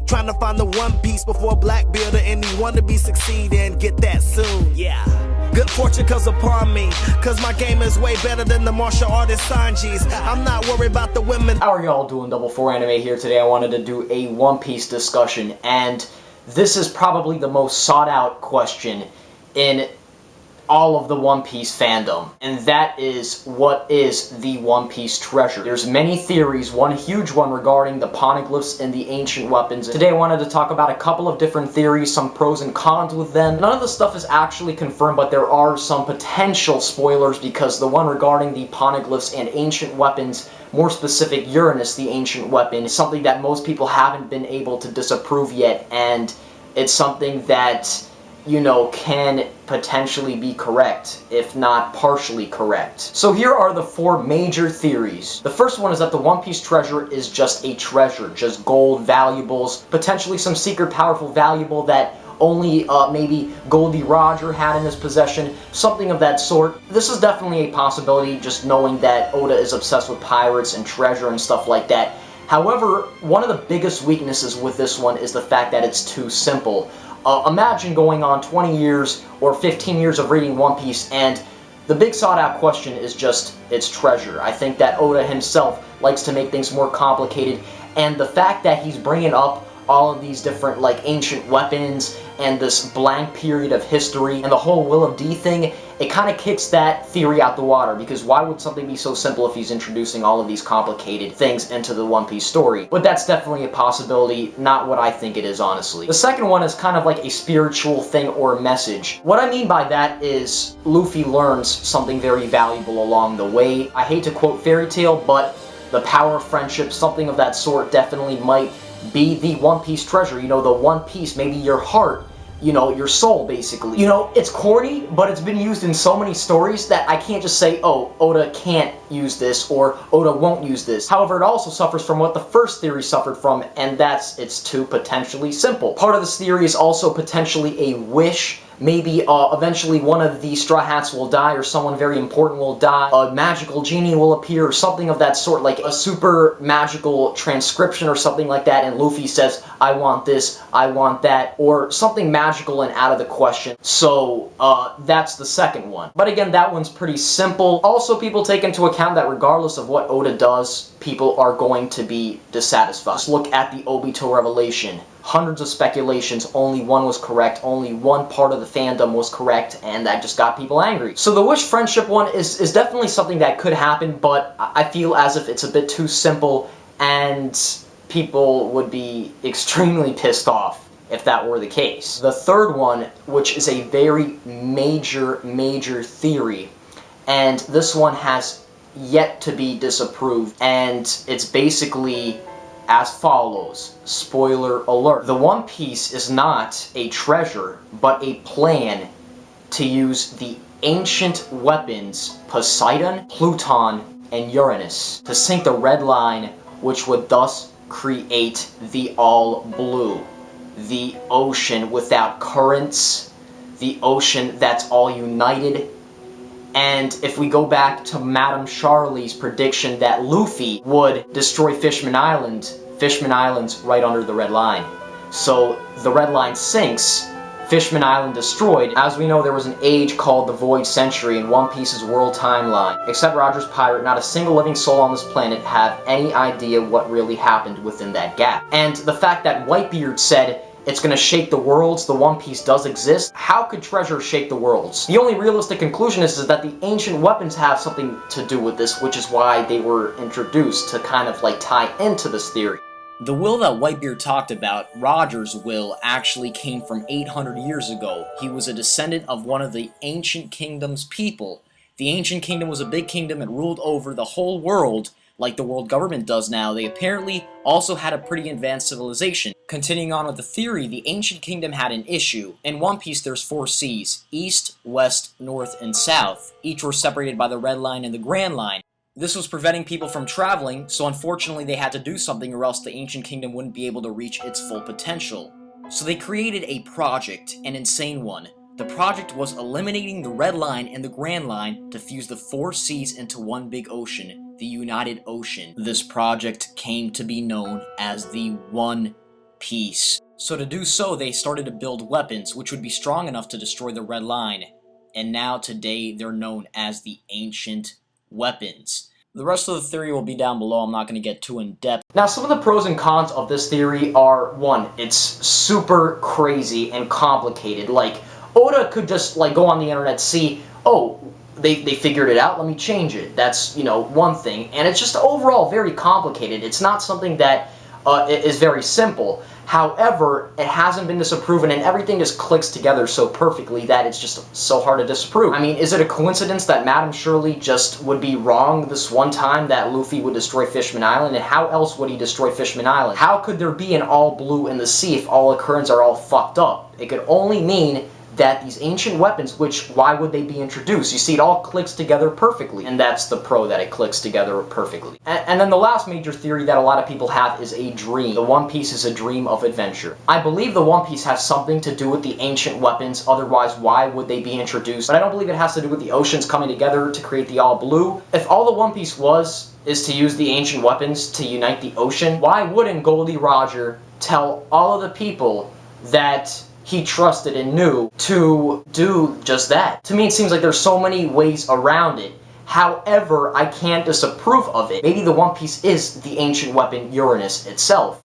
Trying to find the one piece before Blackbeard or any wannabe succeed and get that soon. Yeah. Good fortune comes upon me, cause my game is way better than the martial artist Sanji's. I'm not worried about the women. How are y'all doing? Double4anime here. Today I wanted to do a One Piece discussion, and this is probably the most sought out question in all of the One Piece fandom, and that is, what is the One Piece treasure? There's many theories, one huge one regarding the poneglyphs and the ancient weapons. Today I wanted to talk about a couple of different theories, some pros and cons with them. None of the stuff is actually confirmed, but there are some potential spoilers, because the one regarding the poneglyphs and ancient weapons, more specific Uranus, the ancient weapon, is something that most people haven't been able to disapprove yet, and it's something that, you know, can potentially be correct, if not partially correct. So here are the four major theories. The first one is that the One Piece treasure is just a treasure, just gold, valuables, potentially some secret powerful valuable that only maybe Goldie Roger had in his possession, something of that sort. This is definitely a possibility, just knowing that Oda is obsessed with pirates and treasure and stuff like that. However, one of the biggest weaknesses with this one is the fact that it's too simple. Imagine going on 20 years or 15 years of reading One Piece, and the big sought-out question is just its treasure. I think that Oda himself likes to make things more complicated, and the fact that he's bringing up all of these different, like, ancient weapons and this blank period of history and the whole Will of D thing, it kind of kicks that theory out the water, because why would something be so simple if he's introducing all of these complicated things into the One Piece story? But that's definitely a possibility, not what I think it is, honestly. The second one is kind of like a spiritual thing or message. What I mean by that is Luffy learns something very valuable along the way. I hate to quote fairy tale, but the power of friendship, something of that sort, definitely might be the One Piece treasure. You know, the One Piece, maybe your heart, you know, your soul, basically. You know, it's corny, but it's been used in so many stories that I can't just say, oh, Oda can't use this, or Oda won't use this. However, it also suffers from what the first theory suffered from, and that's it's too potentially simple. Part of this theory is also potentially a wish. Maybe eventually one of the Straw Hats will die, or someone very important will die, a magical genie will appear, or something of that sort, like a super magical transcription or something like that, and Luffy says, I want this, I want that, or something magical and out of the question. So, that's the second one. But again, that one's pretty simple. Also, people take into account that regardless of what Oda does, people are going to be dissatisfied. Just look at the Obito revelation. Hundreds of speculations, only one was correct, only one part of the fandom was correct, and that just got people angry. So the wish friendship one is definitely something that could happen, but I feel as if it's a bit too simple, and people would be extremely pissed off if that were the case. The third one, which is a very major theory, and this one has yet to be disapproved, and it's basically as follows. Spoiler alert. The One Piece is not a treasure, but a plan to use the ancient weapons Poseidon, Pluton, and Uranus to sink the Red Line, which would thus create the All Blue. The ocean without currents, the ocean that's all united. And if we go back to Madame Charlie's prediction that Luffy would destroy Fishman Island's right under the Red Line. So the Red Line sinks, Fishman Island destroyed. As we know, there was an age called the Void Century in One Piece's world timeline. Except Roger's pirate, not a single living soul on this planet have any idea what really happened within that gap. And the fact that Whitebeard said it's gonna shake the worlds, the One Piece does exist. How could treasure shake the worlds? The only realistic conclusion is that the ancient weapons have something to do with this, which is why they were introduced to kind of like tie into this theory. The will that Whitebeard talked about, Roger's will, actually came from 800 years ago. He was a descendant of one of the Ancient Kingdom's people. The Ancient Kingdom was a big kingdom and ruled over the whole world, like the world government does now. They apparently also had a pretty advanced civilization. Continuing on with the theory, the Ancient Kingdom had an issue. In One Piece, there's 4 seas: East, West, North, and South. Each were separated by the Red Line and the Grand Line. This was preventing people from traveling, so unfortunately they had to do something, or else the Ancient Kingdom wouldn't be able to reach its full potential. So they created a project, an insane one. The project was eliminating the Red Line and the Grand Line to fuse the 4 seas into one big ocean, the United Ocean. This project came to be known as the One Piece. So to do so, they started to build weapons, which would be strong enough to destroy the Red Line. And now, today, they're known as the Ancient Weapons. The rest of the theory will be down below. I'm not going to get too in-depth. Now, some of the pros and cons of this theory are, one, it's super crazy and complicated. Like, Oda could just, like, go on the internet, see, oh, they figured it out, let me change it. That's, you know, one thing. And it's just overall very complicated. It's not something that is very simple. However, it hasn't been disproven, and everything just clicks together so perfectly that it's just so hard to disprove. I mean, is it a coincidence that Madame Shirley just would be wrong this one time that Luffy would destroy Fishman Island? And how else would he destroy Fishman Island? How could there be an all blue in the sea if all occurrences are all fucked up? It could only mean that these ancient weapons, which, why would they be introduced? You see, it all clicks together perfectly, and that's the pro, that it clicks together perfectly. And then the last major theory that a lot of people have is a dream. The One Piece is a dream of adventure. I believe the One Piece has something to do with the ancient weapons, otherwise why would they be introduced? But I don't believe it has to do with the oceans coming together to create the all blue. If all the One Piece is to use the ancient weapons to unite the ocean, why wouldn't Goldie Roger tell all of the people that he trusted and knew to do just that? To me, it seems like there's so many ways around it. However, I can't disapprove of it. Maybe the One Piece is the ancient weapon Uranus itself.